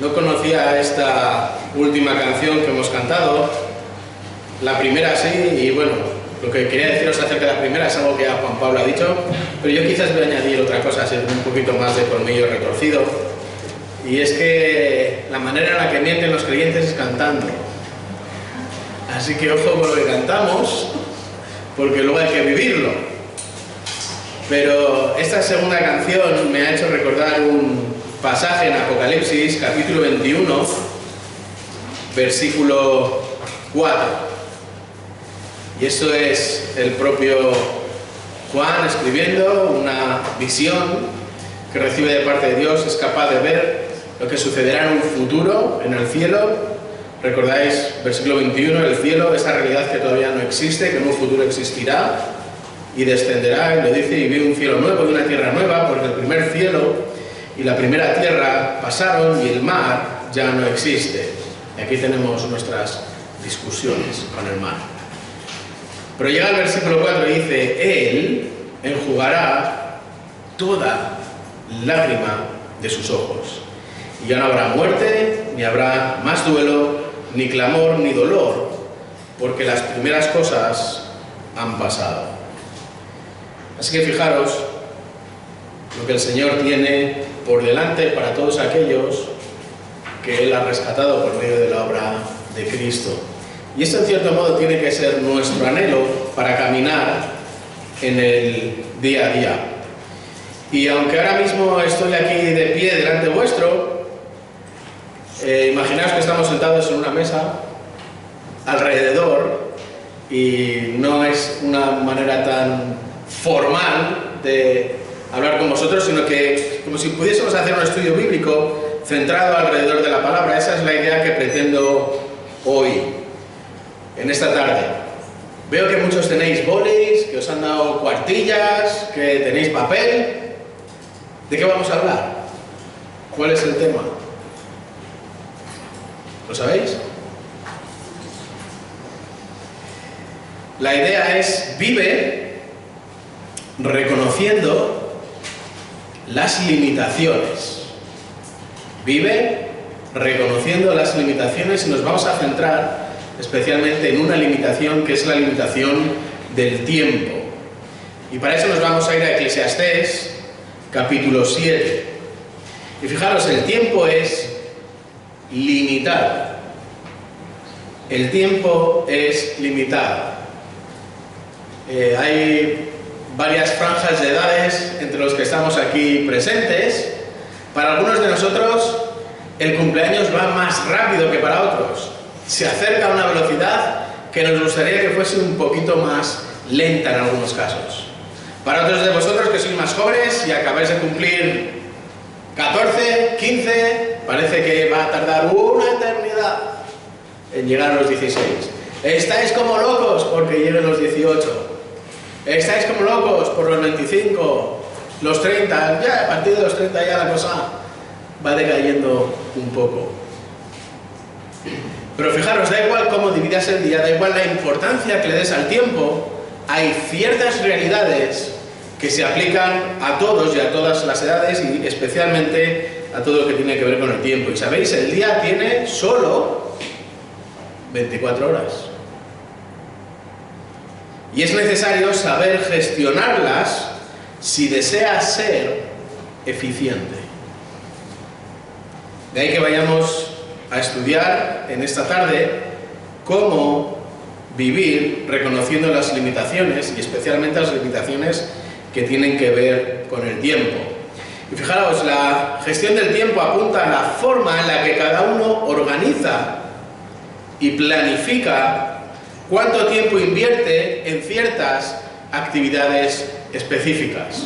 No conocía esta última canción que hemos cantado. La primera sí, y bueno, lo que quería deciros acerca de la primera es algo que ya Juan Pablo ha dicho, pero yo quizás voy a añadir otra cosa, así un poquito más de colmillo retorcido. Y es que la manera en la que mienten los creyentes es cantando. Así que ojo con lo que cantamos, porque luego hay que vivirlo. Pero esta segunda canción me ha hecho recordar un pasaje en Apocalipsis, capítulo 21, versículo 4. Y eso es el propio Juan escribiendo una visión que recibe de parte de Dios, es capaz de ver lo que sucederá en un futuro, en el cielo. Recordáis, versículo 21, el cielo, esa realidad que todavía no existe, que en un futuro existirá y descenderá, y lo dice, y vi un cielo nuevo y una tierra nueva, porque el primer cielo y la primera tierra pasaron y el mar ya no existe. Y aquí tenemos nuestras discusiones con el mar. Pero llega el versículo 4 y dice, Él enjugará toda lágrima de sus ojos. Y ya no habrá muerte, ni habrá más duelo, ni clamor, ni dolor, porque las primeras cosas han pasado. Así que fijaros lo que el Señor tiene por delante para todos aquellos que Él ha rescatado por medio de la obra de Cristo. Y esto en cierto modo tiene que ser nuestro anhelo para caminar en el día a día. Y aunque ahora mismo estoy aquí de pie delante vuestro, imaginaos que estamos sentados en una mesa alrededor y no es una manera tan formal de hablar con vosotros, sino que como si pudiésemos hacer un estudio bíblico centrado alrededor de la palabra. Esa es la idea que pretendo hoy, en esta tarde. Veo que muchos tenéis bolis, que os han dado cuartillas, que tenéis papel. ¿De qué vamos a hablar? ¿Cuál es el tema? ¿Lo sabéis? La idea es: vive reconociendo las limitaciones. Vive reconociendo las limitaciones, y nos vamos a centrar especialmente en una limitación, que es la limitación del tiempo. Y para eso nos vamos a ir a Eclesiastés, capítulo 7. Y fijaros, el tiempo es limitado. El tiempo es limitado. Hay varias franjas de edades entre los que estamos aquí presentes. Para algunos de nosotros el cumpleaños va más rápido que para otros. Se acerca a una velocidad que nos gustaría que fuese un poquito más lenta en algunos casos. Para otros de vosotros que sois más jóvenes y acabáis de cumplir 14, 15, parece que va a tardar una eternidad en llegar a los 16. Estáis como locos porque lleguen los 18. Estáis como locos por los 25, los 30. Ya a partir de los 30 ya la cosa va decayendo un poco. Pero fijaros, da igual cómo dividas el día, da igual la importancia que le des al tiempo, hay ciertas realidades que se aplican a todos y a todas las edades, y especialmente a todo lo que tiene que ver con el tiempo. Y sabéis, el día tiene solo 24 horas. Y es necesario saber gestionarlas si deseas ser eficiente. De ahí que vayamos a estudiar en esta tarde cómo vivir reconociendo las limitaciones, y especialmente las limitaciones que tienen que ver con el tiempo. Y fijaros, la gestión del tiempo apunta a la forma en la que cada uno organiza y planifica cuánto tiempo invierte en ciertas actividades específicas.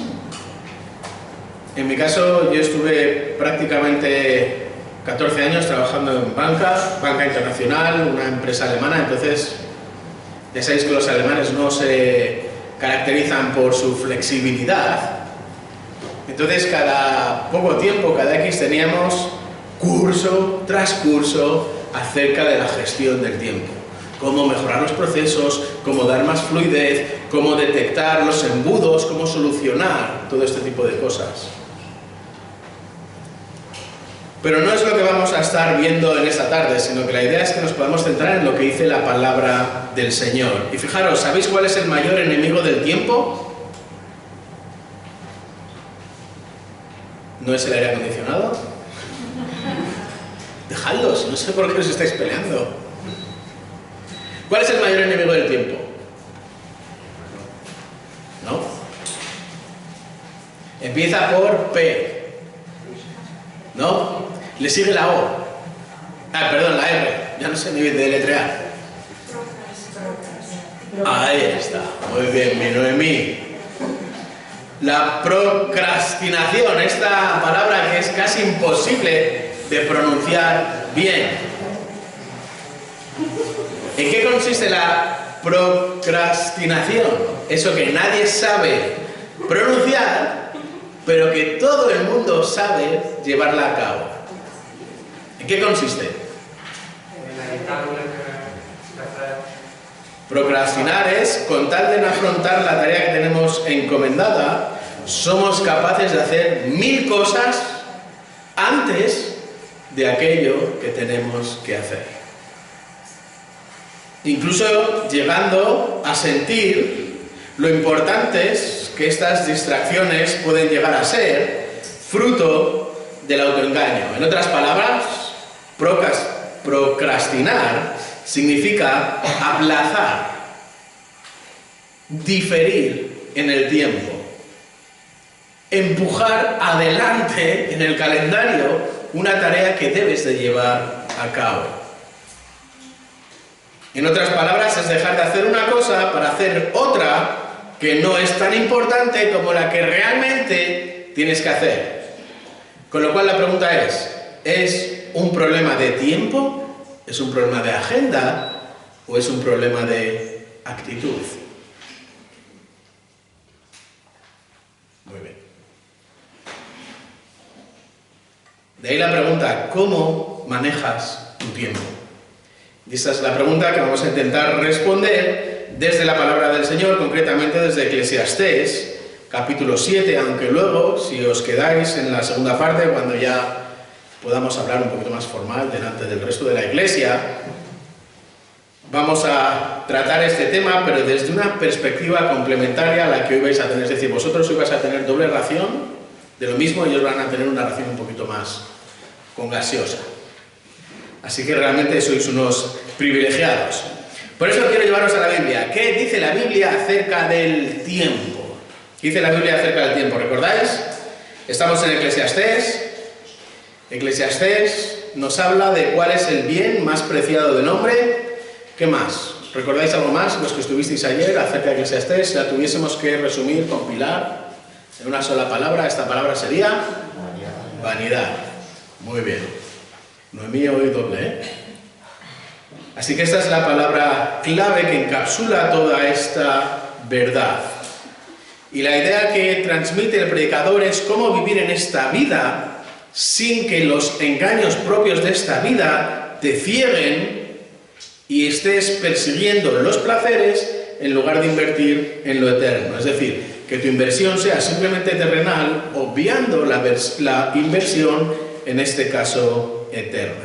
En mi caso, yo estuve prácticamente 14 años trabajando en banca internacional, una empresa alemana. Entonces, ya sabéis que los alemanes no se caracterizan por su flexibilidad. Entonces, cada poco tiempo, cada X, teníamos curso tras curso acerca de la gestión del tiempo. Cómo mejorar los procesos, cómo dar más fluidez, cómo detectar los embudos, cómo solucionar todo este tipo de cosas. Pero no es lo que vamos a estar viendo en esta tarde, sino que la idea es que nos podamos centrar en lo que dice la palabra del Señor. Y fijaros, ¿sabéis cuál es el mayor enemigo del tiempo? ¿No es el aire acondicionado? Dejadlos, no sé por qué os estáis peleando. ¿Cuál es el mayor enemigo del tiempo? ¿No? Empieza por P. ¿No? Le sigue la O. Ah, perdón, la R. Ya no sé ni deletrear. Ahí está. Muy bien, mi Noemí. La procrastinación, esta palabra que es casi imposible de pronunciar bien. ¿En qué consiste la procrastinación? Eso que nadie sabe pronunciar, pero que todo el mundo sabe llevarla a cabo. ¿En qué consiste? Procrastinar es, con tal de no afrontar la tarea que tenemos encomendada, somos capaces de hacer 1000 cosas antes de aquello que tenemos que hacer. Incluso llegando a sentir lo importantes que estas distracciones pueden llegar a ser, fruto del autoengaño. En otras palabras, procrastinar significa aplazar, diferir en el tiempo, empujar adelante en el calendario una tarea que debes de llevar a cabo. En otras palabras, es dejar de hacer una cosa para hacer otra que no es tan importante como la que realmente tienes que hacer. Con lo cual la pregunta ¿es un problema de tiempo? ¿Es un problema de agenda? ¿O es un problema de actitud? Muy bien. De ahí la pregunta, ¿cómo manejas tu tiempo? Y esta es la pregunta que vamos a intentar responder desde la palabra del Señor, concretamente desde Eclesiastés, capítulo 7, aunque luego, si os quedáis en la segunda parte, cuando ya podamos hablar un poquito más formal delante del resto de la iglesia, vamos a tratar este tema, pero desde una perspectiva complementaria a la que hoy vais a tener. Es decir, vosotros hoy vais a tener doble ración de lo mismo y ellos van a tener una ración un poquito más con gaseosa. Así que realmente sois unos privilegiados. Por eso quiero llevaros a la Biblia. ¿Qué dice la Biblia acerca del tiempo? ¿Qué dice la Biblia acerca del tiempo? ¿Recordáis? Estamos en Eclesiastés. Eclesiastés nos habla de cuál es el bien más preciado del hombre. ¿Qué más? ¿Recordáis algo más, los que estuvisteis ayer, acerca de Eclesiastés? Si la tuviésemos que resumir, compilar en una sola palabra, esta palabra sería vanidad. Muy bien. Noemí hoy doble, ¿eh? Así que esta es la palabra clave que encapsula toda esta verdad. Y la idea que transmite el predicador es cómo vivir en esta vida sin que los engaños propios de esta vida te cieguen y estés persiguiendo los placeres en lugar de invertir en lo eterno. Es decir, que tu inversión sea simplemente terrenal, obviando la inversión, en este caso, eterna.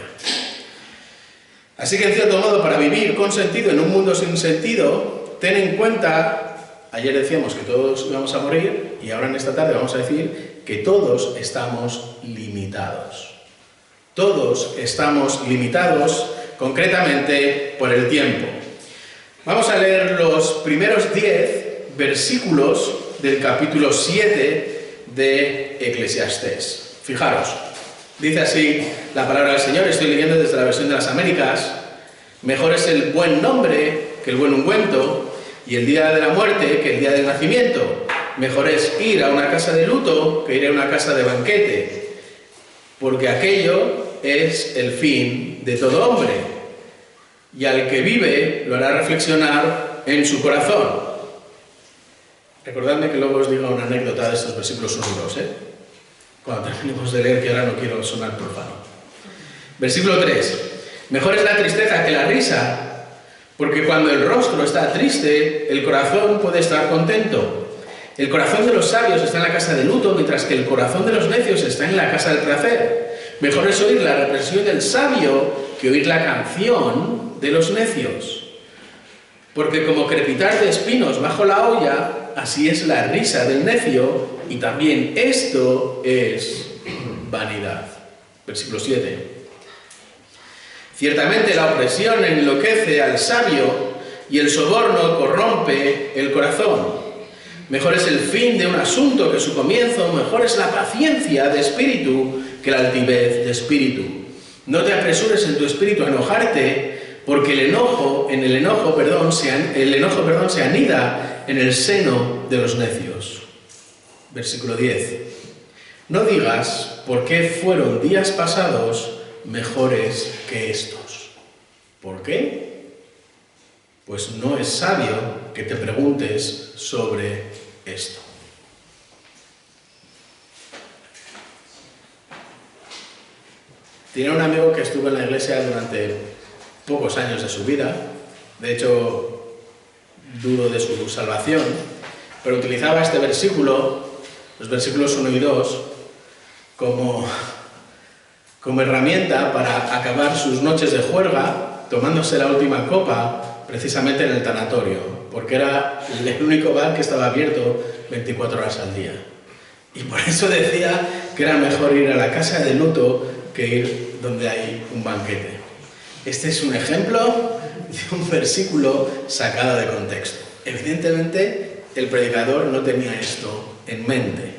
Así que, en cierto modo, para vivir con sentido en un mundo sin sentido, ten en cuenta, ayer decíamos que todos íbamos a morir, y ahora en esta tarde vamos a decir que todos estamos limitados. Todos estamos limitados, concretamente, por el tiempo. Vamos a leer los primeros 10 versículos del capítulo 7 de Eclesiastés. Fijaros. Dice así la palabra del Señor, estoy leyendo desde la versión de las Américas: mejor es el buen nombre que el buen ungüento, y el día de la muerte que el día del nacimiento. Mejor es ir a una casa de luto que ir a una casa de banquete, porque aquello es el fin de todo hombre, y al que vive lo hará reflexionar en su corazón. Recordadme que luego os diga una anécdota de estos versículos unidos, cuando terminemos de leer, que ahora no quiero sonar profano. Versículo 3. Mejor es la tristeza que la risa, porque cuando el rostro está triste, el corazón puede estar contento. El corazón de los sabios está en la casa de luto, mientras que el corazón de los necios está en la casa del placer. Mejor es oír la reprensión del sabio que oír la canción de los necios. Porque como crepitar de espinos bajo la olla, así es la risa del necio, y también esto es vanidad. Versículo 7. Ciertamente la opresión enloquece al sabio y el soborno corrompe el corazón. Mejor es el fin de un asunto que su comienzo, mejor es la paciencia de espíritu que la altivez de espíritu. No te apresures en tu espíritu a enojarte, porque el enojo se anida en el seno de los necios. Versículo 10. No digas, ¿por qué fueron días pasados mejores que estos? ¿Por qué? Pues no es sabio que te preguntes sobre esto. Tenía un amigo que estuvo en la iglesia durante pocos años de su vida, de hecho dudo de su salvación, pero utilizaba este versículo, los versículos 1 y 2, como herramienta para acabar sus noches de juerga, tomándose la última copa precisamente en el tanatorio, porque era el único bar que estaba abierto 24 horas al día. Y por eso decía que era mejor ir a la casa de luto que ir donde hay un banquete. Este es un ejemplo de un versículo sacado de contexto. Evidentemente, el predicador no tenía esto en mente.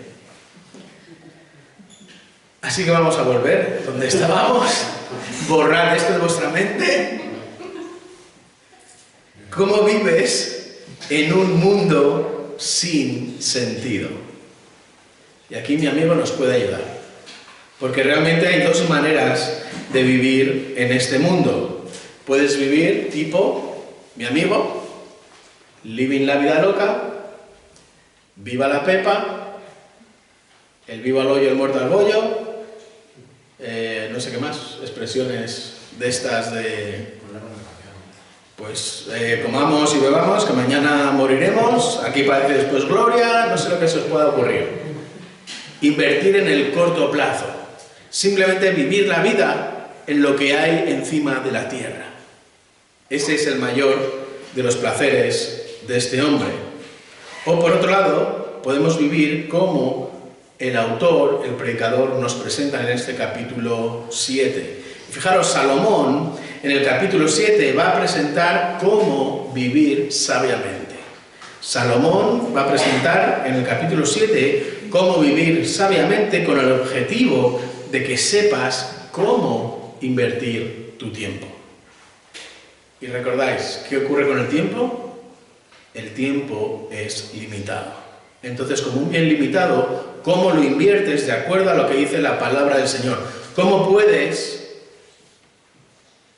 Así que vamos a volver donde estábamos. Borrad esto de vuestra mente. ¿Cómo vives en un mundo sin sentido? Y aquí mi amigo nos puede ayudar. Porque realmente hay dos maneras de vivir en este mundo. Puedes vivir tipo, mi amigo, living la vida loca, viva la pepa, el viva al hoyo, el muerto al bollo, no sé qué más, expresiones de estas de... Pues comamos y bebamos, que mañana moriremos, aquí parece después gloria, no sé lo que se os pueda ocurrir. Invertir en el corto plazo. Simplemente vivir la vida en lo que hay encima de la tierra. Ese es el mayor de los placeres de este hombre. O por otro lado, podemos vivir como el autor, el predicador, nos presenta en este capítulo 7. Fijaros, Salomón en el capítulo 7 va a presentar cómo vivir sabiamente. Salomón va a presentar en el capítulo 7 cómo vivir sabiamente con el objetivo de que sepas cómo invertir tu tiempo. Y recordáis, ¿qué ocurre con el tiempo? El tiempo es limitado. Entonces, como un bien limitado, ¿cómo lo inviertes de acuerdo a lo que dice la palabra del Señor? ¿Cómo puedes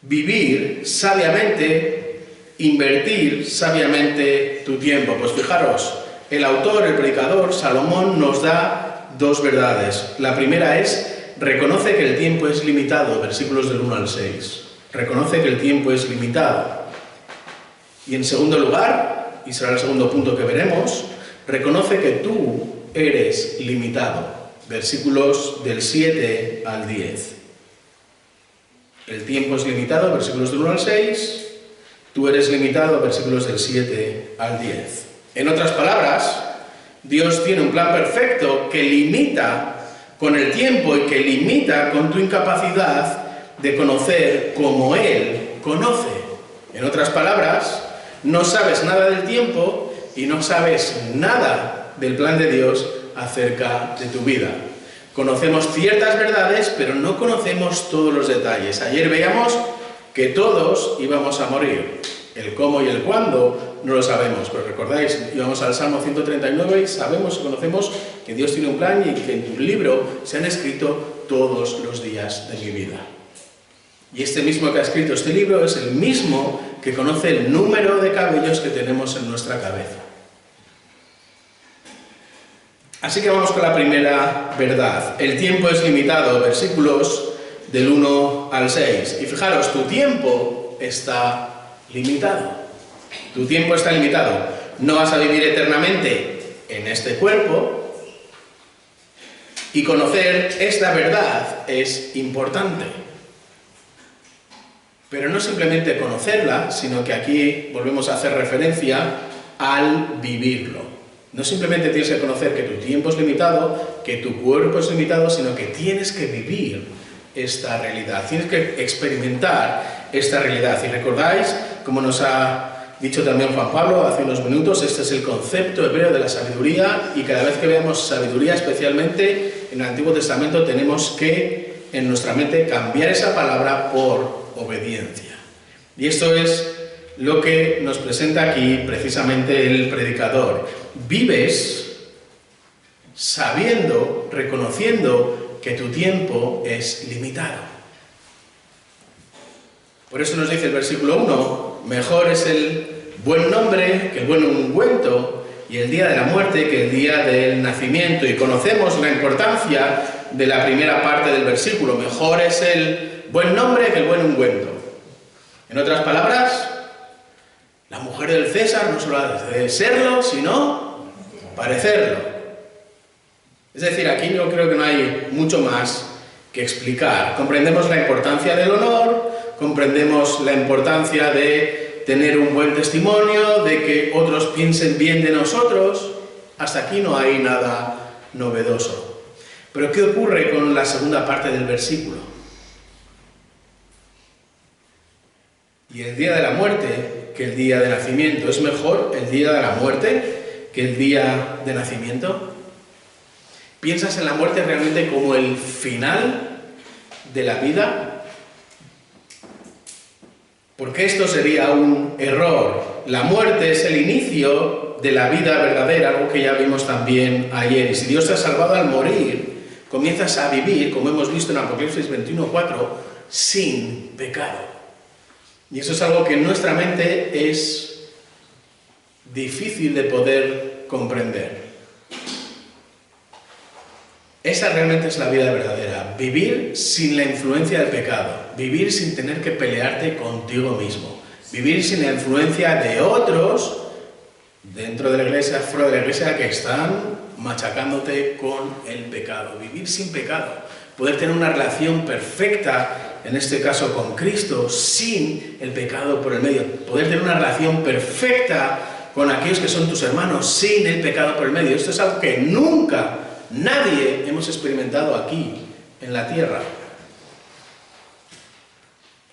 vivir sabiamente, invertir sabiamente tu tiempo? Pues fijaros, el autor, el predicador, Salomón, nos da dos verdades. La primera es: reconoce que el tiempo es limitado, versículos del 1 al 6. Reconoce que el tiempo es limitado. Y en segundo lugar, y será el segundo punto que veremos, reconoce que tú eres limitado. Versículos del 7 al 10. El tiempo es limitado, versículos del 1 al 6. Tú eres limitado, versículos del 7 al 10. En otras palabras, Dios tiene un plan perfecto que limita con el tiempo y que limita con tu incapacidad de conocer como Él conoce. En otras palabras, no sabes nada del tiempo y no sabes nada del plan de Dios acerca de tu vida. Conocemos ciertas verdades, pero no conocemos todos los detalles. Ayer veíamos que todos íbamos a morir. El cómo y el cuándo no lo sabemos, pero recordáis, íbamos al Salmo 139 y sabemos y conocemos que Dios tiene un plan y que en tu libro se han escrito todos los días de mi vida. Y este mismo que ha escrito este libro es el mismo que conoce el número de cabellos que tenemos en nuestra cabeza. Así que vamos con la primera verdad. El tiempo es limitado, versículos del 1 al 6. Y fijaros, tu tiempo está limitado. Tu tiempo está limitado. No vas a vivir eternamente en este cuerpo. Y conocer esta verdad es importante. Pero no simplemente conocerla, sino que aquí volvemos a hacer referencia al vivirlo. No simplemente tienes que conocer que tu tiempo es limitado, que tu cuerpo es limitado, sino que tienes que vivir esta realidad, tienes que experimentar esta realidad. Y recordáis, como nos ha dicho también Juan Pablo hace unos minutos, este es el concepto hebreo de la sabiduría, y cada vez que veamos sabiduría, especialmente en el Antiguo Testamento, tenemos que en nuestra mente cambiar esa palabra por obediencia. Y esto es lo que nos presenta aquí precisamente el predicador. Vives sabiendo, reconociendo que tu tiempo es limitado. Por eso nos dice el versículo 1, mejor es el buen nombre que el buen ungüento, y el día de la muerte que el día del nacimiento. Y conocemos la importancia de la primera parte del versículo, mejor es el buen nombre que el buen ungüento. En otras palabras, la mujer del César no solo ha de serlo, sino parecerlo. Es decir, aquí yo creo que no hay mucho más que explicar. Comprendemos la importancia del honor, comprendemos la importancia de tener un buen testimonio, de que otros piensen bien de nosotros. Hasta aquí no hay nada novedoso. Pero ¿qué ocurre con la segunda parte del versículo? Y el día de la muerte que el día de nacimiento. ¿Es mejor el día de la muerte que el día de nacimiento? ¿Piensas en la muerte realmente como el final de la vida? Porque esto sería un error. La muerte es el inicio de la vida verdadera, algo que ya vimos también ayer. Y si Dios te ha salvado al morir, comienzas a vivir, como hemos visto en Apocalipsis 21:4, sin pecado. Y eso es algo que en nuestra mente es difícil de poder comprender. Esa realmente es la vida verdadera, vivir sin la influencia del pecado, vivir sin tener que pelearte contigo mismo, vivir sin la influencia de otros dentro de la iglesia, fuera de la iglesia, que están machacándote con el pecado, vivir sin pecado, poder tener una relación perfecta, en este caso con Cristo, sin el pecado por el medio, poder tener una relación perfecta con aquellos que son tus hermanos, sin el pecado por el medio. Esto es algo que nunca nadie hemos experimentado aquí, en la tierra.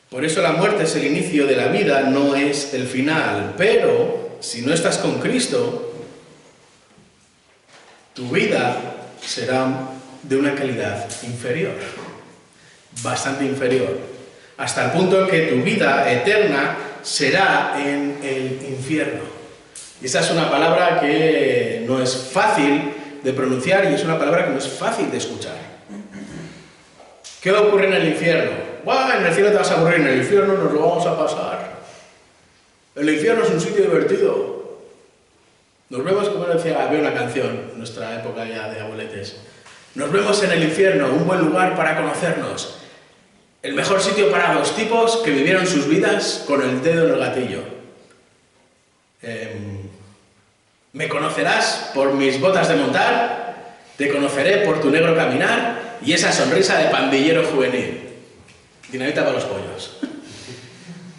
Por eso la muerte es el inicio de la vida, no es el final. Pero, si no estás con Cristo, tu vida será de una calidad inferior, bastante inferior, hasta el punto que tu vida eterna será en el infierno. Y esa es una palabra que no es fácil de pronunciar y es una palabra que no es fácil de escuchar. ¿Qué ocurre en el infierno? ¡Buah! En el cielo te vas a aburrir, en el infierno nos lo vamos a pasar. El infierno es un sitio divertido. Nos vemos, como decía, había una canción en nuestra época ya de abueletes. Nos vemos en el infierno, un buen lugar para conocernos. El mejor sitio para dos tipos que vivieron sus vidas con el dedo en el gatillo. Me conocerás por mis botas de montar, te conoceré por tu negro caminar y esa sonrisa de pandillero juvenil. Dinamita para los pollos.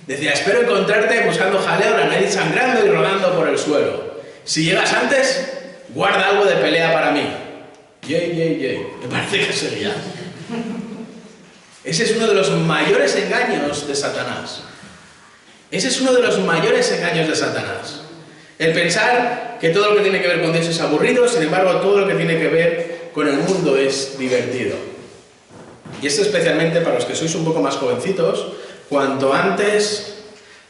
Decía, espero encontrarte buscando jaleo, la nariz sangrando y rodando por el suelo. Si llegas antes, guarda algo de pelea para mí. Yey, yey, yey. Me parece que sería. Ese es uno de los mayores engaños de Satanás. Ese es uno de los mayores engaños de Satanás. El pensar que todo lo que tiene que ver con Dios es aburrido, sin embargo, todo lo que tiene que ver con el mundo es divertido. Y esto especialmente para los que sois un poco más jovencitos, cuanto antes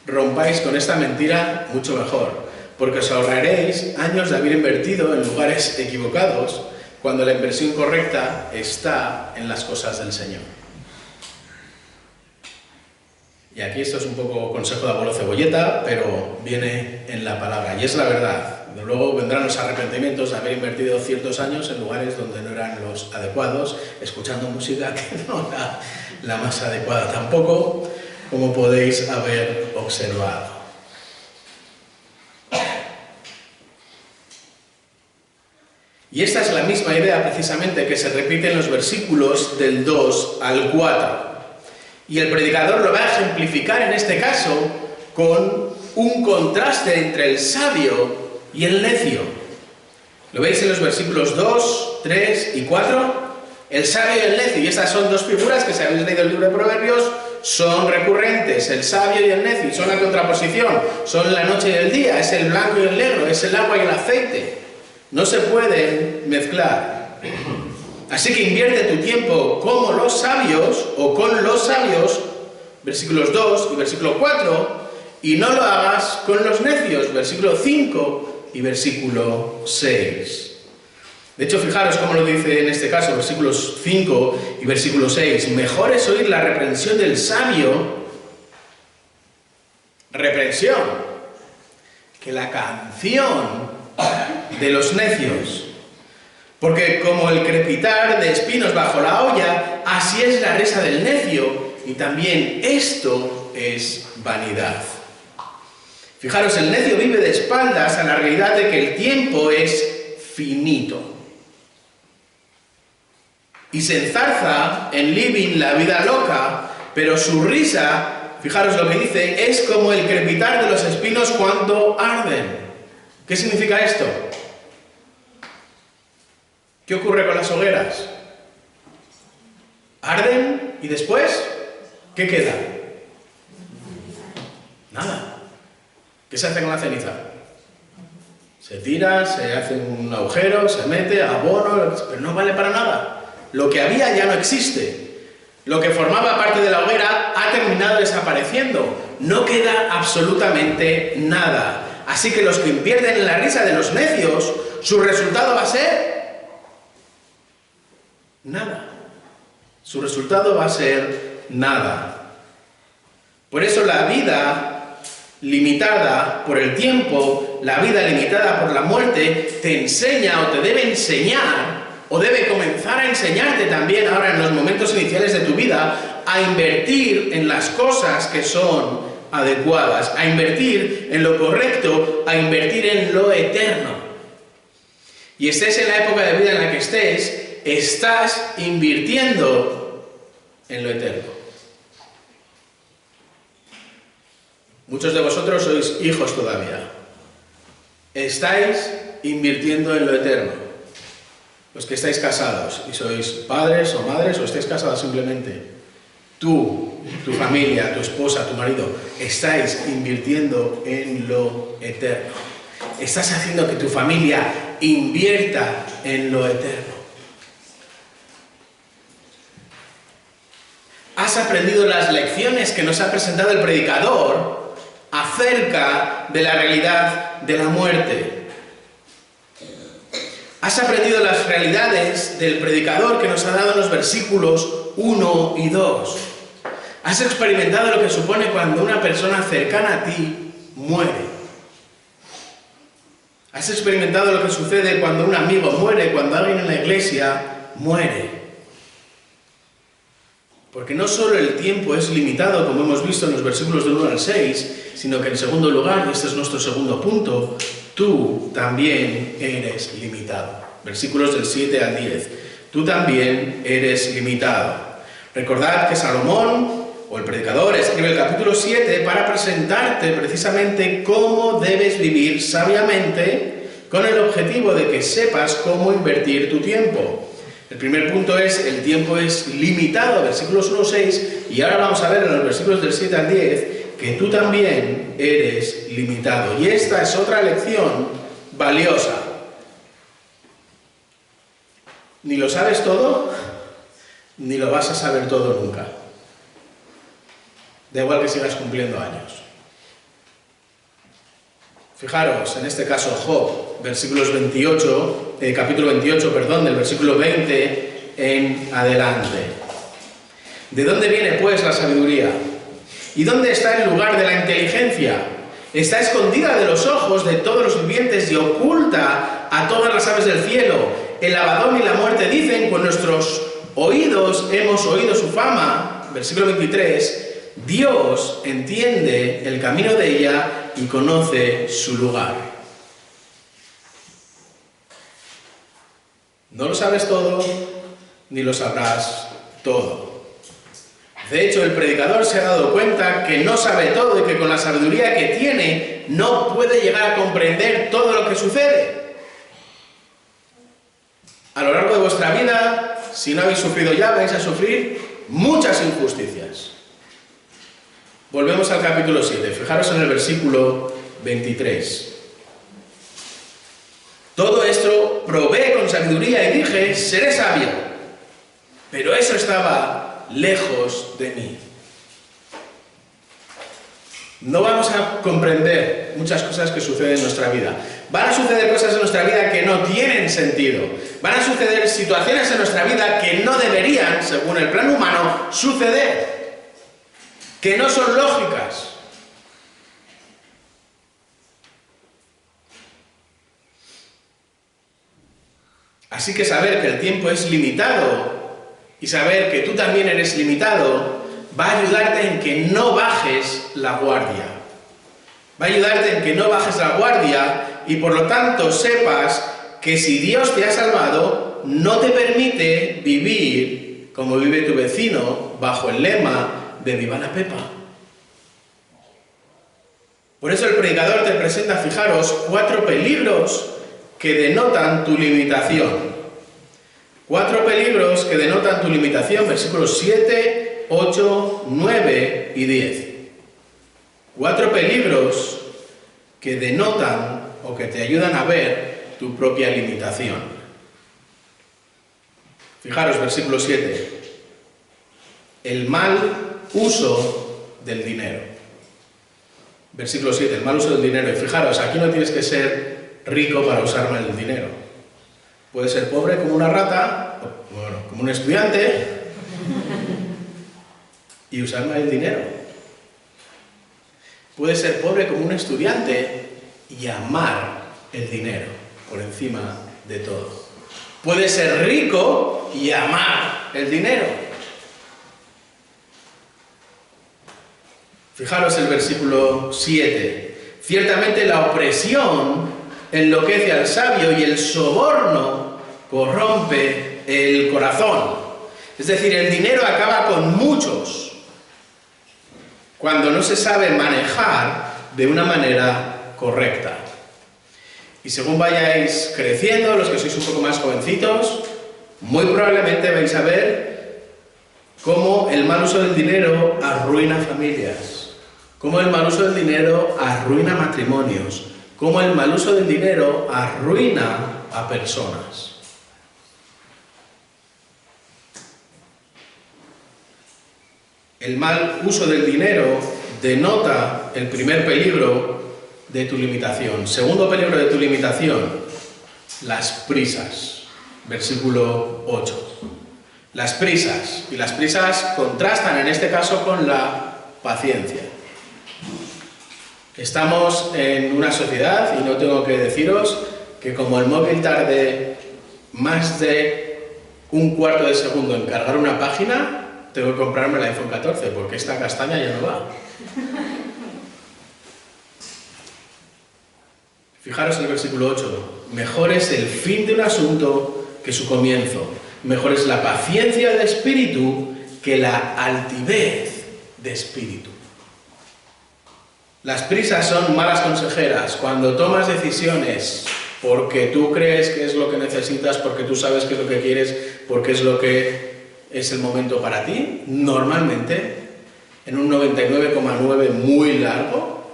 rompáis con esta mentira, mucho mejor, porque os ahorraréis años de haber invertido en lugares equivocados, cuando la inversión correcta está en las cosas del Señor. Y aquí esto es un poco consejo de abuelo cebolleta, pero viene en la palabra, y es la verdad. Luego vendrán los arrepentimientos de haber invertido ciertos años en lugares donde no eran los adecuados, escuchando música que no era la más adecuada tampoco, como podéis haber observado. Y esta es la misma idea precisamente que se repite en los versículos del 2 al 4. Y el predicador lo va a ejemplificar en este caso con un contraste entre el sabio y el necio. ¿Lo veis en los versículos 2, 3 y 4? El sabio y el necio, y estas son dos figuras que si habéis leído el libro de Proverbios son recurrentes, el sabio y el necio, y son la contraposición, son la noche y el día, es el blanco y el negro, es el agua y el aceite. No se pueden mezclar. Así que invierte tu tiempo como los sabios, o con los sabios, versículos 2 y versículo 4, y no lo hagas con los necios, versículo 5 y versículo 6. De hecho, fijaros cómo lo dice en este caso, versículos 5 y versículo 6. Mejor es oír la reprensión del sabio, reprensión, que la canción de los necios. Porque como el crepitar de espinos bajo la olla, así es la risa del necio, y también esto es vanidad. Fijaros, el necio vive de espaldas a la realidad de que el tiempo es finito. Y se enzarza en living la vida loca, pero su risa, fijaros lo que dice, es como el crepitar de los espinos cuando arden. ¿Qué significa esto? ¿Qué ocurre con las hogueras? Arden y después, ¿qué queda? Nada. ¿Qué se hace con la ceniza? Se tira, se hace un agujero, se mete, abono, pero no vale para nada. Lo que había ya no existe. Lo que formaba parte de la hoguera ha terminado desapareciendo. No queda absolutamente nada. Así que los que invierten en la risa de los necios, su resultado va a ser nada. Su resultado va a ser nada. Por eso la vida limitada por el tiempo, la vida limitada por la muerte, te enseña o te debe enseñar, o debe comenzar a enseñarte también ahora en los momentos iniciales de tu vida, a invertir en las cosas que son adecuadas, a invertir en lo correcto, a invertir en lo eterno. Y estés en la época de vida en la que estés, estás invirtiendo en lo eterno. Muchos de vosotros sois hijos todavía. Estáis invirtiendo en lo eterno. Los que estáis casados y sois padres o madres o estáis casados simplemente, tú, tu familia, tu esposa, tu marido, estáis invirtiendo en lo eterno. Estás haciendo que tu familia invierta en lo eterno. Has aprendido las lecciones que nos ha presentado el predicador acerca de la realidad de la muerte. Has aprendido las realidades del predicador que nos ha dado en los versículos 1 y 2. Has experimentado lo que supone cuando una persona cercana a ti muere. Has experimentado lo que sucede cuando un amigo muere, cuando alguien en la iglesia muere. Porque no solo el tiempo es limitado, como hemos visto en los versículos del 1 al 6, sino que en segundo lugar, y este es nuestro segundo punto, tú también eres limitado. Versículos del 7 al 10. Tú también eres limitado. Recordad que Salomón, o el predicador, escribe el capítulo 7 para presentarte precisamente cómo debes vivir sabiamente, con el objetivo de que sepas cómo invertir tu tiempo. El primer punto es, el tiempo es limitado, versículos 1 al 6, y ahora vamos a ver en los versículos del 7 al 10, que tú también eres limitado. Y esta es otra lección valiosa. Ni lo sabes todo, ni lo vas a saber todo nunca. Da igual que sigas cumpliendo años. Fijaros, en este caso Job, capítulo 28, del versículo 20 en adelante. ¿De dónde viene pues la sabiduría? ¿Y dónde está el lugar de la inteligencia? Está escondida de los ojos de todos los vivientes y oculta a todas las aves del cielo. El Abadón y la muerte dicen, con nuestros oídos hemos oído su fama. Versículo 23. Dios entiende el camino de ella y conoce su lugar. No lo sabes todo, ni lo sabrás todo. De hecho, el predicador se ha dado cuenta que no sabe todo y que con la sabiduría que tiene no puede llegar a comprender todo lo que sucede. A lo largo de vuestra vida, si no habéis sufrido ya, vais a sufrir muchas injusticias. Volvemos al capítulo 7. Fijaros en el versículo 23. Todo esto probé con sabiduría y dije, seré sabio. Pero eso estaba lejos de mí. No vamos a comprender muchas cosas que suceden en nuestra vida. Van a suceder cosas en nuestra vida que no tienen sentido. Van a suceder situaciones en nuestra vida que no deberían, según el plan humano, suceder. Que no son lógicas. Así que saber que el tiempo es limitado y saber que tú también eres limitado va a ayudarte en que no bajes la guardia. Va a ayudarte en que no bajes la guardia y por lo tanto sepas que si Dios te ha salvado, no te permite vivir como vive tu vecino bajo el lema de viva la Pepa. Por eso el predicador te presenta, fijaros, 4 peligros que denotan tu limitación. 4 peligros que denotan tu limitación, versículos 7, 8, 9 y 10. 4 peligros que denotan o que te ayudan a ver tu propia limitación. Fijaros, versículo 7. El mal uso del dinero. Versículo 7, el mal uso del dinero. Y fijaros, aquí no tienes que ser rico para usar mal el dinero. Puedes ser pobre como una rata, bueno, como un estudiante, y usar mal el dinero. Puedes ser pobre como un estudiante y amar el dinero por encima de todo. Puedes ser rico y amar el dinero. Fijaros el versículo 7. Ciertamente la opresión enloquece al sabio y el soborno corrompe el corazón. Es decir, el dinero acaba con muchos cuando no se sabe manejar de una manera correcta. Y según vayáis creciendo, los que sois un poco más jovencitos, muy probablemente vais a ver cómo el mal uso del dinero arruina familias, cómo el mal uso del dinero arruina matrimonios, cómo el mal uso del dinero arruina a personas. El mal uso del dinero denota el primer peligro de tu limitación. Segundo peligro de tu limitación, las prisas. Versículo 8. Las prisas. Y las prisas contrastan en este caso con la paciencia. Estamos en una sociedad, y no tengo que deciros, que como el móvil tarde más de un cuarto de segundo en cargar una página, tengo que comprarme el iPhone 14, porque esta castaña ya no va. Fijaros en el versículo 8. Mejor es el fin de un asunto que su comienzo. Mejor es la paciencia de espíritu que la altivez de espíritu. Las prisas son malas consejeras. Cuando tomas decisiones porque tú crees que es lo que necesitas, porque tú sabes qué es lo que quieres, porque es lo que es el momento para ti, normalmente, en un 99,9 muy largo,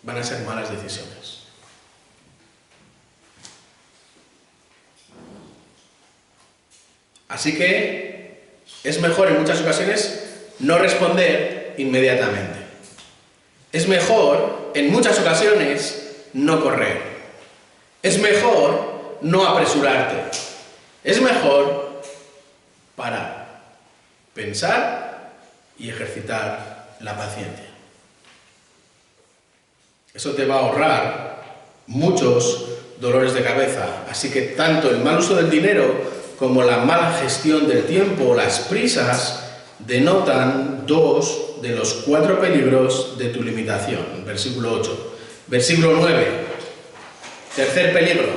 van a ser malas decisiones. Así que es mejor en muchas ocasiones no responder inmediatamente. Es mejor en muchas ocasiones no correr. Es mejor no apresurarte. Es mejor parar. Pensar y ejercitar la paciencia. Eso te va a ahorrar muchos dolores de cabeza. Así que tanto el mal uso del dinero como la mala gestión del tiempo, las prisas, denotan 2 de los 4 peligros de tu limitación. Versículo 8. Versículo 9. Tercer peligro,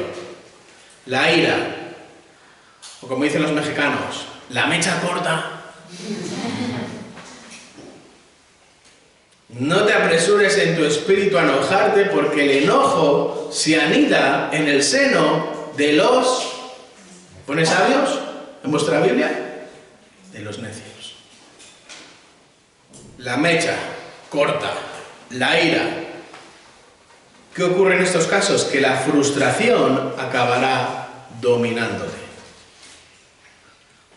la ira. O como dicen los mexicanos, la mecha corta. No te apresures en tu espíritu a enojarte, porque el enojo se anida en el seno de los... ¿Pone sabios en vuestra Biblia? De los necios. La mecha corta, la ira. ¿Qué ocurre en estos casos? Que la frustración acabará dominándote.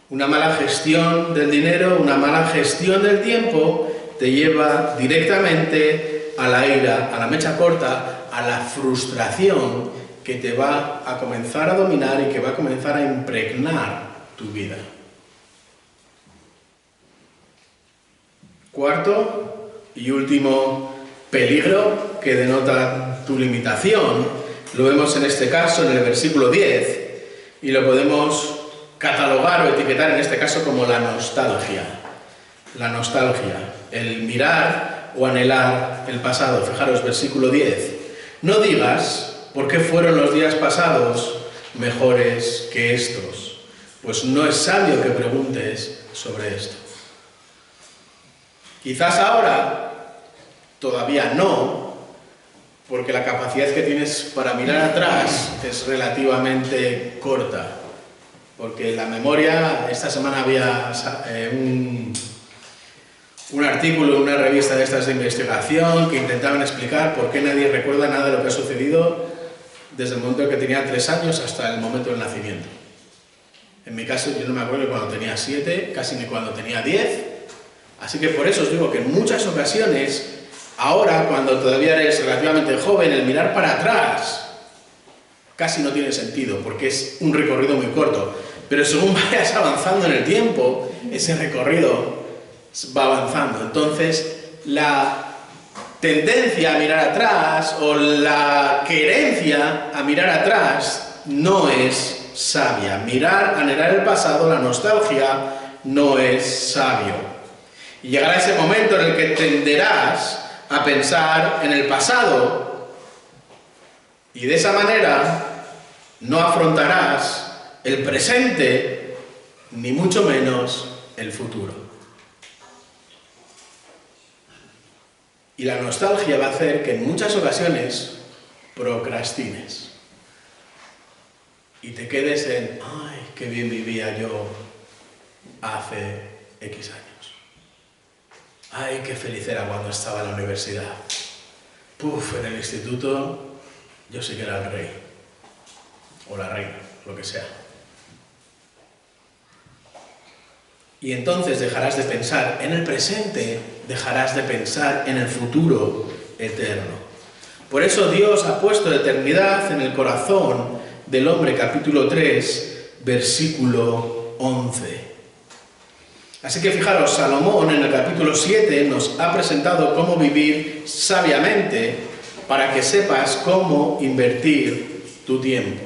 Una mala gestión del dinero, una mala gestión del tiempo te lleva directamente a la ira, a la mecha corta, a la frustración que te va a comenzar a dominar y que va a comenzar a impregnar tu vida. Cuarto y último peligro que denota tu limitación, lo vemos en este caso en el versículo 10 y lo podemos catalogar o etiquetar en este caso como la nostalgia. La nostalgia, el mirar o anhelar el pasado. Fijaros, versículo 10. No digas, ¿por qué fueron los días pasados mejores que estos? Pues no es sabio que preguntes sobre esto. Quizás ahora todavía no, porque la capacidad que tienes para mirar atrás es relativamente corta. Porque la memoria, esta semana había un artículo en una revista de estas de investigación que intentaban explicar por qué nadie recuerda nada de lo que ha sucedido desde el momento en que tenía 3 años hasta el momento del nacimiento. En mi caso yo no me acuerdo cuando tenía 7, casi ni cuando tenía 10, así que por eso os digo que en muchas ocasiones, ahora cuando todavía eres relativamente joven, el mirar para atrás casi no tiene sentido porque es un recorrido muy corto. Pero según vayas avanzando en el tiempo, ese recorrido va avanzando. Entonces, la tendencia a mirar atrás o la querencia a mirar atrás no es sabia. Mirar, anhelar el pasado, la nostalgia, no es sabio. Y llegará ese momento en el que tenderás a pensar en el pasado y de esa manera no afrontarás el presente, ni mucho menos el futuro. Y la nostalgia va a hacer que en muchas ocasiones procrastines. Y te quedes en, ay, qué bien vivía yo hace X años. Ay, qué feliz era cuando estaba en la universidad. Puf, en el instituto yo sí que era el rey. O la reina, lo que sea. Y entonces dejarás de pensar en el presente, dejarás de pensar en el futuro eterno. Por eso Dios ha puesto eternidad en el corazón del hombre, capítulo 3, versículo 11. Así que fijaros, Salomón en el capítulo 7 nos ha presentado cómo vivir sabiamente para que sepas cómo invertir tu tiempo.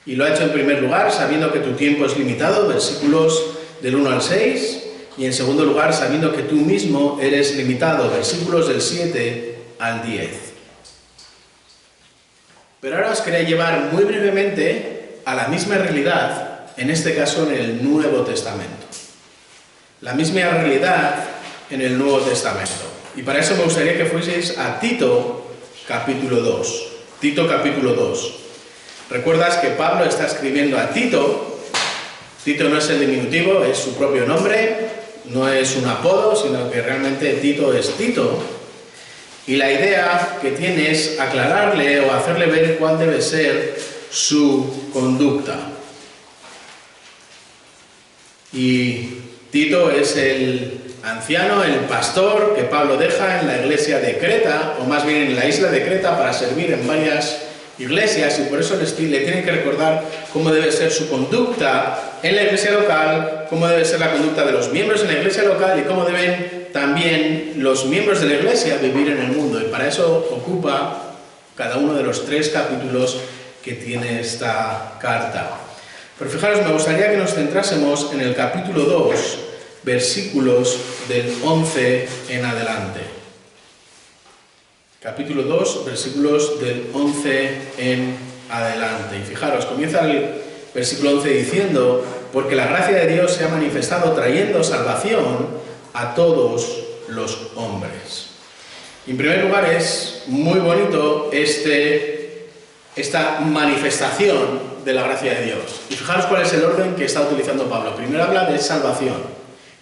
Y lo ha hecho en primer lugar sabiendo que tu tiempo es limitado, versículos del 1 al 6, y en segundo lugar sabiendo que tú mismo eres limitado, versículos del 7 al 10. Pero ahora os quería llevar muy brevemente a la misma realidad, en este caso en el Nuevo Testamento. La misma realidad en el Nuevo Testamento. Y para eso me gustaría que fueseis a Tito, capítulo 2. Tito, capítulo 2. ¿Recuerdas que Pablo está escribiendo a Tito? Tito no es el diminutivo, es su propio nombre, no es un apodo, sino que realmente Tito es Tito. Y la idea que tiene es aclararle o hacerle ver cuál debe ser su conducta. Y Tito es el anciano, el pastor que Pablo deja en la iglesia de Creta, o más bien en la isla de Creta, para servir en varias iglesias, y por eso le tienen que recordar cómo debe ser su conducta en la iglesia local, cómo debe ser la conducta de los miembros en la iglesia local y cómo deben también los miembros de la iglesia vivir en el mundo. Y para eso ocupa cada uno de los 3 capítulos que tiene esta carta. Pero fijaros, me gustaría que nos centrásemos en el capítulo 2, versículos del 11 en adelante. Capítulo 2, versículos del 11 en adelante. Y fijaros, comienza versículo 11, diciendo: porque la gracia de Dios se ha manifestado trayendo salvación a todos los hombres. En primer lugar, es muy bonito esta manifestación de la gracia de Dios. Y fijaros cuál es el orden que está utilizando Pablo. Primero habla de salvación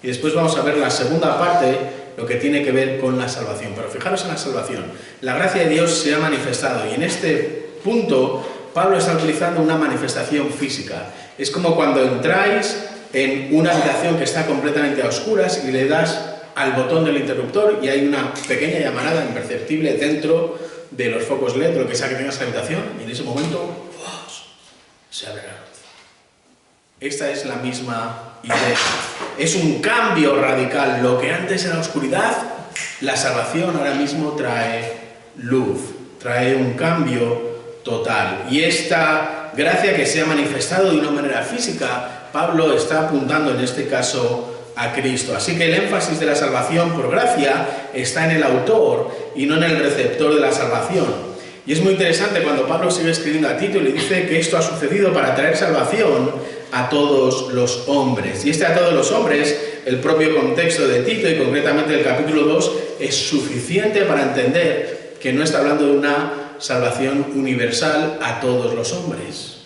y después vamos a ver la segunda parte, lo que tiene que ver con la salvación. Pero fijaros en la salvación. La gracia de Dios se ha manifestado y en este punto Pablo está utilizando una manifestación física. Es como cuando entráis en una habitación que está completamente a oscuras y le das al botón del interruptor y hay una pequeña llamarada imperceptible dentro de los focos LED, lo que sea que tengas en la habitación, y en ese momento se abre la luz. Esta es la misma idea. Es un cambio radical. Lo que antes era oscuridad, la salvación ahora mismo trae luz, trae un cambio total. Y esta gracia que se ha manifestado de una manera física, Pablo está apuntando en este caso a Cristo. Así que el énfasis de la salvación por gracia está en el autor y no en el receptor de la salvación. Y es muy interesante cuando Pablo sigue escribiendo a Tito y le dice que esto ha sucedido para traer salvación a todos los hombres. Y a todos los hombres, el propio contexto de Tito y concretamente el capítulo 2 es suficiente para entender que no está hablando de una salvación universal a todos los hombres.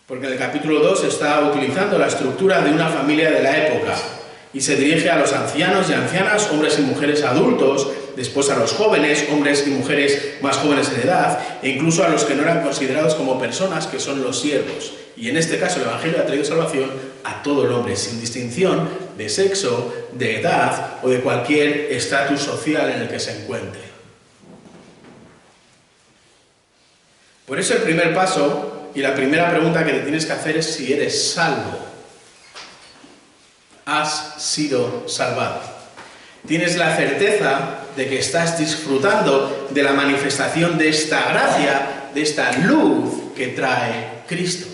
Porque en el capítulo 2 está utilizando la estructura de una familia de la época y se dirige a los ancianos y ancianas, hombres y mujeres adultos, después a los jóvenes, hombres y mujeres más jóvenes en edad, e incluso a los que no eran considerados como personas, que son los siervos. Y en este caso el Evangelio ha traído salvación a todo el hombre, sin distinción de sexo, de edad o de cualquier estatus social en el que se encuentre. Por eso el primer paso y la primera pregunta que te tienes que hacer es si eres salvo. Has sido salvado. Tienes la certeza de que estás disfrutando de la manifestación de esta gracia, de esta luz que trae Cristo.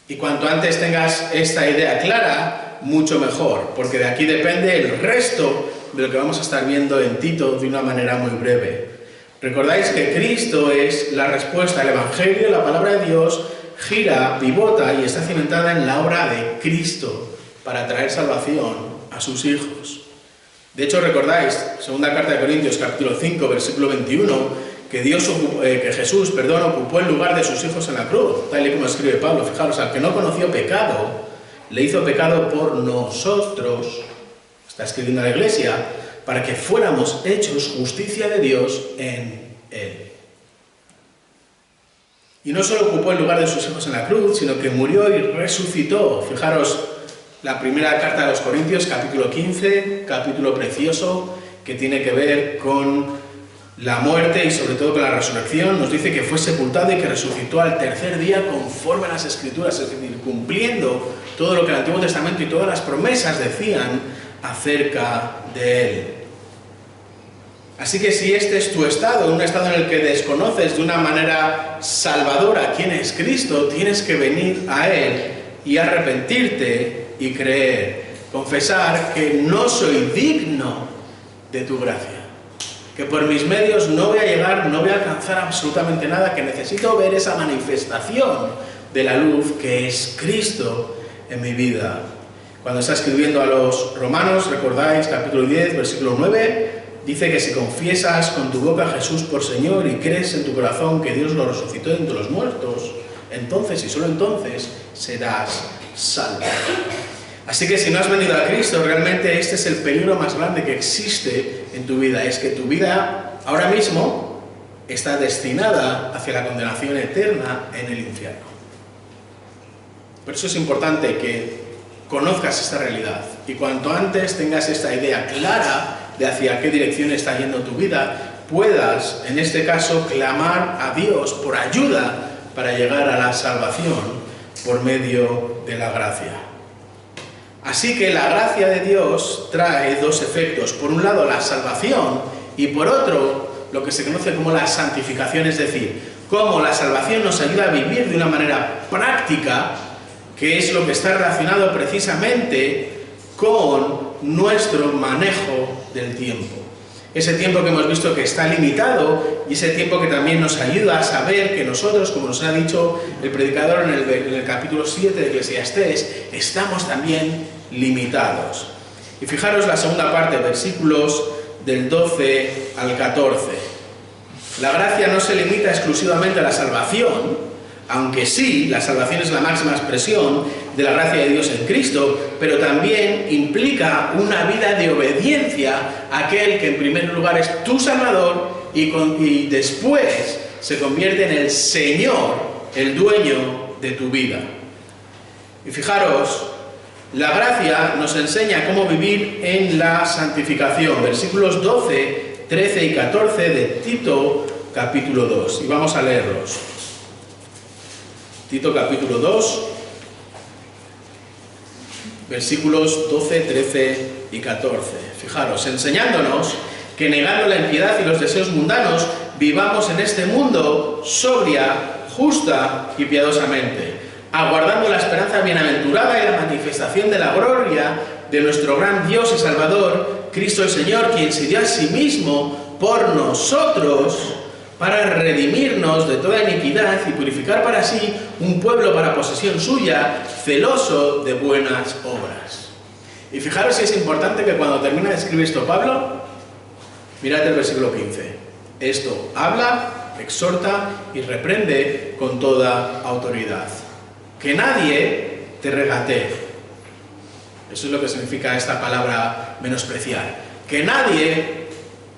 Y cuanto antes tengas esta idea clara, mucho mejor, porque de aquí depende el resto de lo que vamos a estar viendo en Tito de una manera muy breve. Recordáis que Cristo es la respuesta al Evangelio, la palabra de Dios gira, pivota y está cimentada en la obra de Cristo para traer salvación a sus hijos. De hecho, recordáis, segunda carta de Corintios, capítulo 5, versículo 21, que Jesús ocupó el lugar de sus hijos en la cruz, tal y como escribe Pablo. Fijaros, al que no conoció pecado, le hizo pecado por nosotros, está escribiendo a la iglesia, para que fuéramos hechos justicia de Dios en Él. Y no solo ocupó el lugar de sus hijos en la cruz, sino que murió y resucitó. Fijaros, la primera carta de los Corintios, capítulo 15, capítulo precioso, que tiene que ver con la muerte y sobre todo con la resurrección. Nos dice que fue sepultado y que resucitó al tercer día conforme a las Escrituras, es decir, cumpliendo todo lo que el Antiguo Testamento y todas las promesas decían acerca de Él. Así que si este es tu estado, un estado en el que desconoces de una manera salvadora quién es Cristo, tienes que venir a Él y arrepentirte y creer, confesar que no soy digno de tu gracia, que por mis medios no voy a llegar, no voy a alcanzar absolutamente nada, que necesito ver esa manifestación de la luz que es Cristo en mi vida. Cuando está escribiendo a los romanos, recordáis, capítulo 10, versículo 9, dice que si confiesas con tu boca a Jesús por Señor y crees en tu corazón que Dios lo resucitó de entre los muertos, entonces y solo entonces serás salvo. Así que si no has venido a Cristo, realmente este es el peligro más grande que existe en tu vida. Es que tu vida ahora mismo está destinada hacia la condenación eterna en el infierno. Por eso es importante que conozcas esta realidad y cuanto antes tengas esta idea clara de hacia qué dirección está yendo tu vida, puedas, en este caso, clamar a Dios por ayuda para llegar a la salvación por medio de la gracia. Así que la gracia de Dios trae dos efectos. Por un lado, la salvación y por otro, lo que se conoce como la santificación, es decir, cómo la salvación nos ayuda a vivir de una manera práctica, que es lo que está relacionado precisamente con nuestro manejo del tiempo. ese tiempo que hemos visto que está limitado y ese tiempo que también nos ayuda a saber que nosotros, como nos ha dicho el predicador en el capítulo 7 de Eclesiastés, estamos también limitados. Y fijaros la segunda parte, versículos del 12 al 14. La gracia no se limita exclusivamente a la salvación, aunque sí, la salvación es la máxima expresión de la gracia de Dios en Cristo, pero también implica una vida de obediencia a aquel que en primer lugar es tu Salvador y después se convierte en el Señor, el dueño de tu vida. Y fijaros, la gracia nos enseña cómo vivir en la santificación. Versículos 12, 13 y 14 de Tito capítulo 2. Y vamos a leerlos. Tito capítulo 2, versículos 12, 13 y 14. Fijaros, enseñándonos que negando la impiedad y los deseos mundanos, vivamos en este mundo sobria, justa y piadosamente, aguardando la esperanza bienaventurada y la manifestación de la gloria de nuestro gran Dios y Salvador, Cristo el Señor, quien se dio a sí mismo por nosotros para redimirnos de toda iniquidad y purificar para sí un pueblo para posesión suya, celoso de buenas obras. Y fijaros si es importante que cuando termina de escribir esto Pablo, mirad el versículo 15. Esto habla, exhorta y reprende con toda autoridad. Que nadie te regatee. Eso es lo que significa esta palabra menospreciar. Que nadie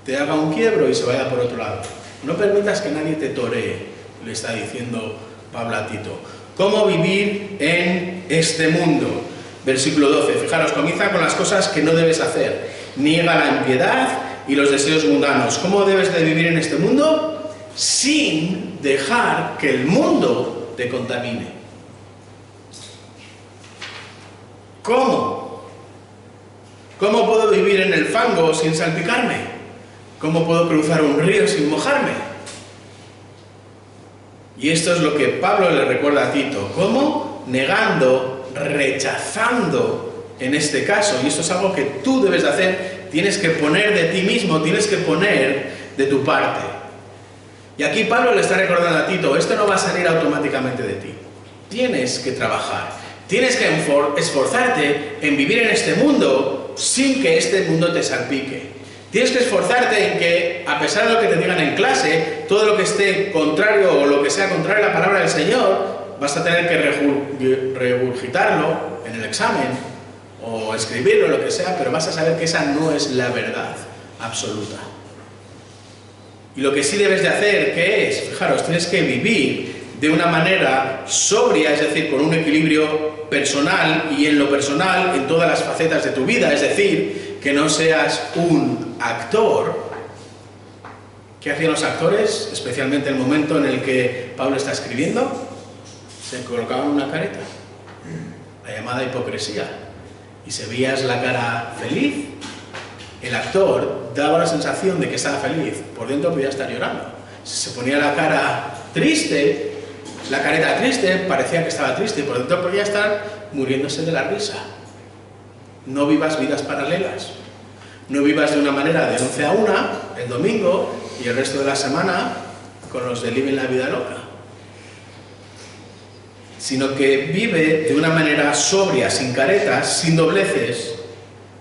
te haga un quiebro y se vaya por otro lado. No permitas que nadie te toree, le está diciendo Pablo a Tito. ¿Cómo vivir en este mundo? Versículo 12, fijaros, comienza con las cosas que no debes hacer. Niega la impiedad y los deseos mundanos. ¿Cómo debes de vivir en este mundo? Sin dejar que el mundo te contamine. ¿Cómo? ¿Cómo puedo vivir en el fango sin salpicarme? ¿Cómo puedo cruzar un río sin mojarme? Y esto es lo que Pablo le recuerda a Tito. ¿Cómo? Negando, rechazando en este caso. Y esto es algo que tú debes de hacer. Tienes que poner de ti mismo, tienes que poner de tu parte. Y aquí Pablo le está recordando a Tito, esto no va a salir automáticamente de ti. Tienes que trabajar. Tienes que esforzarte en vivir en este mundo sin que este mundo te salpique. Tienes que esforzarte en que, a pesar de lo que te digan en clase, todo lo que esté contrario o lo que sea contrario a la palabra del Señor, vas a tener que regurgitarlo en el examen o escribirlo, lo que sea, pero vas a saber que esa no es la verdad absoluta. Y lo que sí debes de hacer, ¿qué es? Fijaros, tienes que vivir de una manera sobria, es decir, con un equilibrio personal y en lo personal, en todas las facetas de tu vida, es decir, que no seas un actor. ¿Qué hacían los actores? Especialmente en el momento en el que Pablo está escribiendo, se colocaban una careta, la llamada hipocresía, y si veías la cara feliz, el actor daba la sensación de que estaba feliz, por dentro podía estar llorando. Si se ponía la cara triste, la careta triste, parecía que estaba triste, y por dentro podía estar muriéndose de la risa. No vivas vidas paralelas. No vivas de una manera de 11 a 1 el domingo y el resto de la semana con los de Living la Vida Loca. Sino que vive de una manera sobria, sin caretas, sin dobleces.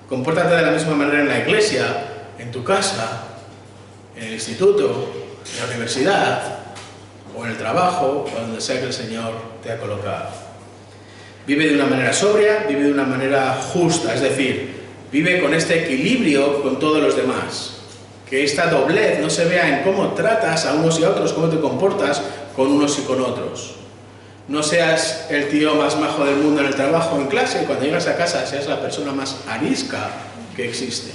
Compórtate de la misma manera en la iglesia, en tu casa, en el instituto, en la universidad o en el trabajo, o donde sea que el Señor te ha colocado. Vive de una manera sobria, vive de una manera justa, es decir, vive con este equilibrio con todos los demás. Que esta doblez no se vea en cómo tratas a unos y a otros, cómo te comportas con unos y con otros. No seas el tío más majo del mundo en el trabajo o en clase, y cuando llegas a casa seas la persona más arisca que existe.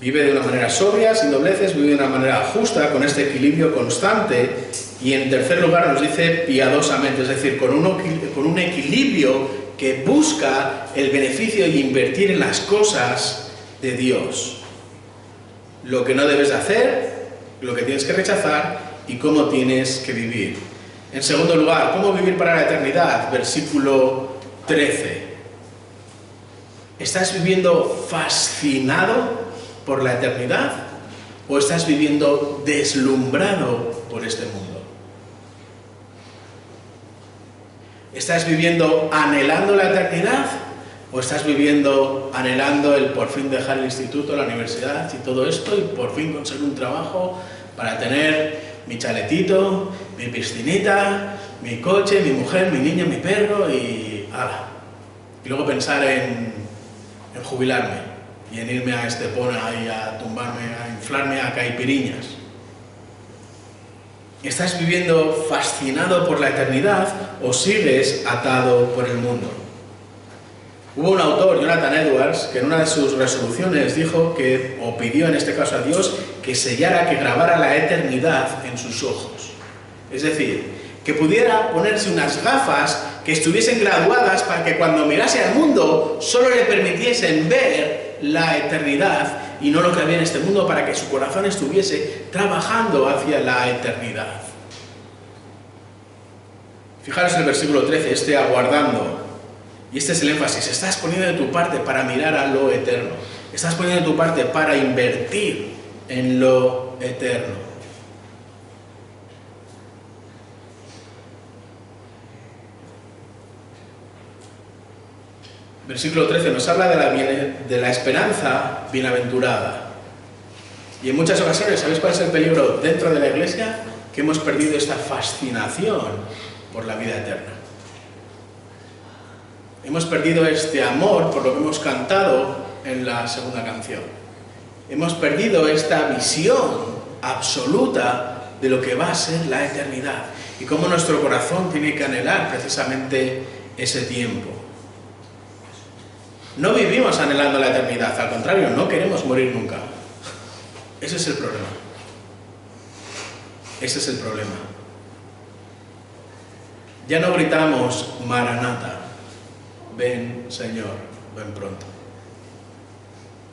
Vive de una manera sobria, sin dobleces, vive de una manera justa, con este equilibrio constante. Y en tercer lugar nos dice piadosamente, es decir, con un equilibrio que busca el beneficio y invertir en las cosas de Dios. Lo que no debes de hacer, lo que tienes que rechazar y cómo tienes que vivir. En segundo lugar, cómo vivir para la eternidad, versículo 13. ¿Estás viviendo fascinado por la eternidad o estás viviendo deslumbrado por este mundo? ¿Estás viviendo anhelando la eternidad o estás viviendo anhelando el por fin dejar el instituto, la universidad y todo esto y por fin conseguir un trabajo para tener mi chaletito, mi piscinita, mi coche, mi mujer, mi niña, mi perro y ¡hala! Y luego pensar en jubilarme y en irme a Estepona y a tumbarme, a inflarme a caipiriñas. ¿Estás viviendo fascinado por la eternidad o sigues atado por el mundo? Hubo un autor, Jonathan Edwards, que en una de sus resoluciones dijo que, o pidió en este caso a Dios, que sellara, que grabara la eternidad en sus ojos. Es decir, que pudiera ponerse unas gafas que estuviesen graduadas para que cuando mirase al mundo solo le permitiesen ver la eternidad y no lo que había en este mundo, para que su corazón estuviese trabajando hacia la eternidad. Fijaros en el versículo 13, aguardando. Y este es el énfasis. Estás poniendo de tu parte para mirar a lo eterno. Estás poniendo de tu parte para invertir en lo eterno. Versículo 13 nos habla de la esperanza bienaventurada. Y en muchas ocasiones, ¿sabéis cuál es el peligro dentro de la iglesia? Que hemos perdido esta fascinación por la vida eterna. Hemos perdido este amor por lo que hemos cantado en la segunda canción. Hemos perdido esta visión absoluta de lo que va a ser la eternidad y cómo nuestro corazón tiene que anhelar precisamente ese tiempo. No vivimos anhelando la eternidad, al contrario, no queremos morir nunca. Ese es el problema. Ese es el problema. Ya no gritamos Maranata, ven Señor, ven pronto.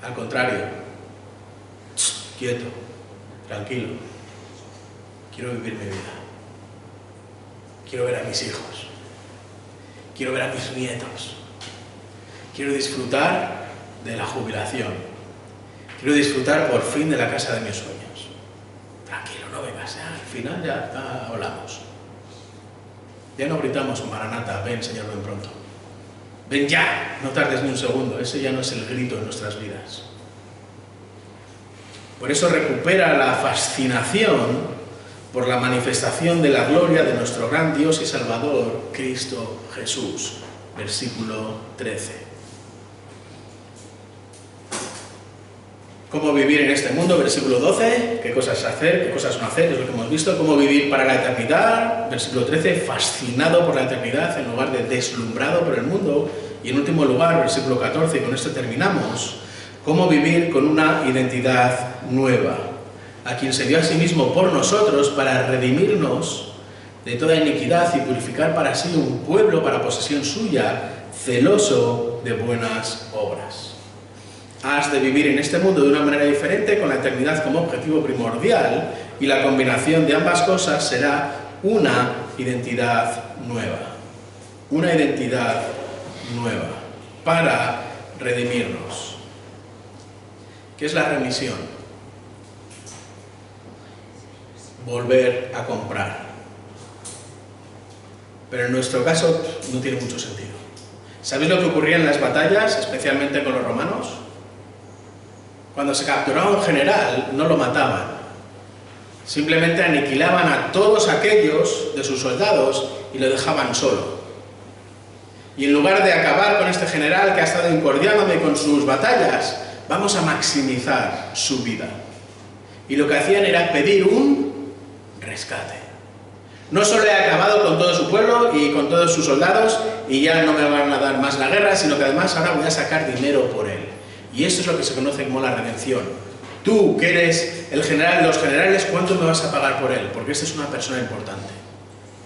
Al contrario, quieto, tranquilo, quiero vivir mi vida. Quiero ver a mis hijos, quiero ver a mis nietos. Quiero disfrutar de la jubilación. Quiero disfrutar por fin de la casa de mis sueños. Tranquilo, no vengas, al final ya hablamos. Ya no gritamos Maranata, ven Señor, ven pronto. Ven ya, no tardes ni un segundo. Ese ya no es el grito en nuestras vidas. Por eso recupera la fascinación por la manifestación de la gloria de nuestro gran Dios y Salvador, Cristo Jesús. Versículo 13. Cómo vivir en este mundo, versículo 12, qué cosas hacer, qué cosas no hacer, es lo que hemos visto. Cómo vivir para la eternidad, versículo 13, fascinado por la eternidad en lugar de deslumbrado por el mundo. Y en último lugar, versículo 14, y con esto terminamos, cómo vivir con una identidad nueva, a quien se dio a sí mismo por nosotros para redimirnos de toda iniquidad y purificar para sí un pueblo para posesión suya, celoso de buenas obras. Has de vivir en este mundo de una manera diferente, con la eternidad como objetivo primordial, y la combinación de ambas cosas será una identidad nueva. Una identidad nueva para redimirnos. ¿Qué es la remisión? Volver a comprar. Pero en nuestro caso no tiene mucho sentido. ¿Sabéis lo que ocurría en las batallas, especialmente con los romanos? Cuando se capturaba un general, no lo mataban. Simplemente aniquilaban a todos aquellos de sus soldados y lo dejaban solo. Y en lugar de acabar con este general que ha estado incordiándome con sus batallas, vamos a maximizar su vida. Y lo que hacían era pedir un rescate. No solo he acabado con todo su pueblo y con todos sus soldados y ya no me van a dar más la guerra, sino que además ahora voy a sacar dinero por él. Y esto es lo que se conoce como la redención. Tú, que eres el general de los generales, ¿cuánto me vas a pagar por él? Porque esta es una persona importante.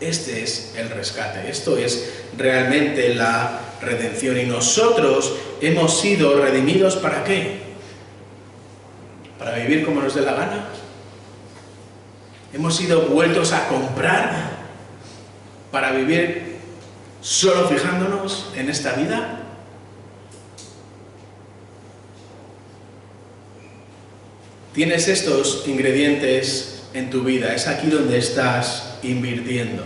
Este es el rescate. Esto es realmente la redención. Y nosotros hemos sido redimidos ¿para qué? ¿Para vivir como nos dé la gana? ¿Hemos sido vueltos a comprar para vivir solo fijándonos en esta vida? tienes estos ingredientes en tu vida, es aquí donde estás invirtiendo.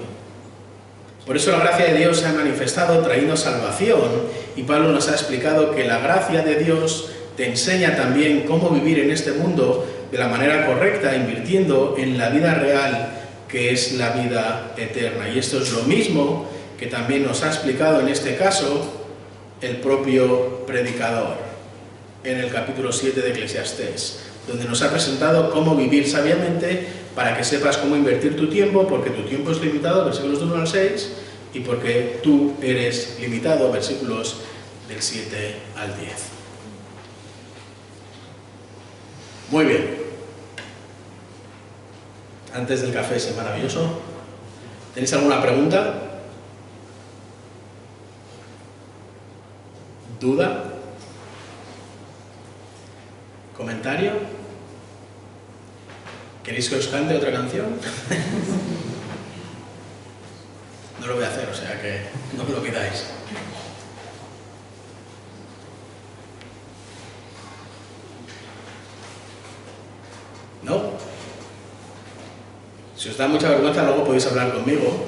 Por eso la gracia de Dios se ha manifestado trayendo salvación, y Pablo nos ha explicado que la gracia de Dios te enseña también cómo vivir en este mundo de la manera correcta, invirtiendo en la vida real, que es la vida eterna. Y esto es lo mismo que también nos ha explicado en este caso el propio predicador en el capítulo 7 de Eclesiastés, donde nos ha presentado cómo vivir sabiamente para que sepas cómo invertir tu tiempo, porque tu tiempo es limitado, versículos del 1 al 6, y porque tú eres limitado, versículos del 7 al 10. Muy bien. Antes del café ese maravilloso, ¿tenéis alguna pregunta? ¿Duda? ¿Comentario? ¿Queréis que os cante otra canción? No lo voy a hacer, o sea que no me lo pidáis. ¿No? Si os da mucha vergüenza, luego podéis hablar conmigo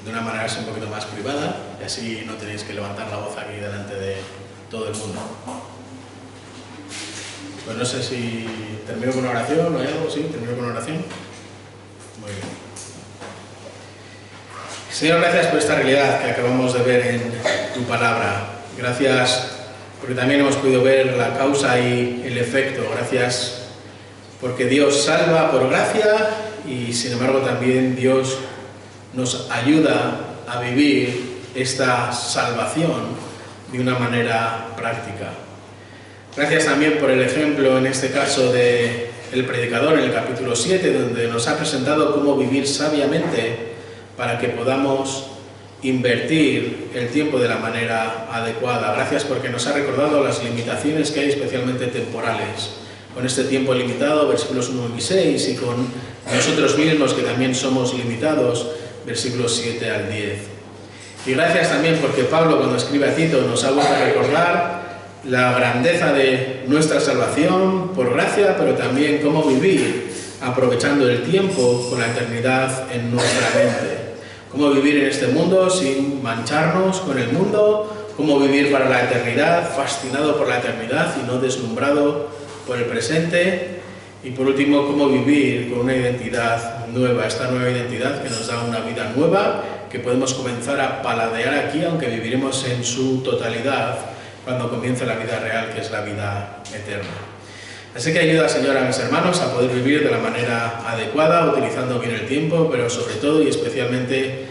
de una manera así un poquito más privada, y así no tenéis que levantar la voz aquí delante de todo el mundo. Pues no sé si termino con una oración o hay algo, sí, termino con una oración. Muy bien. Señor, gracias por esta realidad que acabamos de ver en tu palabra. Gracias porque también hemos podido ver la causa y el efecto. Gracias porque Dios salva por gracia y sin embargo también Dios nos ayuda a vivir esta salvación de una manera práctica. Gracias también por el ejemplo, en este caso, del predicador en el capítulo 7, donde nos ha presentado cómo vivir sabiamente para que podamos invertir el tiempo de la manera adecuada. Gracias porque nos ha recordado las limitaciones que hay, especialmente temporales, con este tiempo limitado, versículos 1 y 6, y con nosotros mismos que también somos limitados, versículos 7 al 10. Y gracias también porque Pablo, cuando escribe a Tito, nos ha vuelto a recordar la grandeza de nuestra salvación por gracia, pero también cómo vivir aprovechando el tiempo con la eternidad en nuestra mente. Cómo vivir en este mundo sin mancharnos con el mundo, cómo vivir para la eternidad, fascinado por la eternidad y no deslumbrado por el presente. Y por último, cómo vivir con una identidad nueva, esta nueva identidad que nos da una vida nueva, que podemos comenzar a paladear aquí, aunque viviremos en su totalidad cuando comience la vida real, que es la vida eterna. Así que ayuda, Señor, a mis hermanos a poder vivir de la manera adecuada, utilizando bien el tiempo, pero sobre todo y especialmente,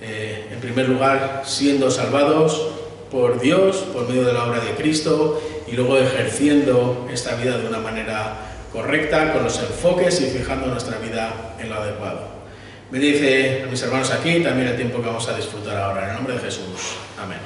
en primer lugar, siendo salvados por Dios, por medio de la obra de Cristo, y luego ejerciendo esta vida de una manera correcta, con los enfoques y fijando nuestra vida en lo adecuado. Bendice a mis hermanos aquí, también el tiempo que vamos a disfrutar ahora. En el nombre de Jesús. Amén.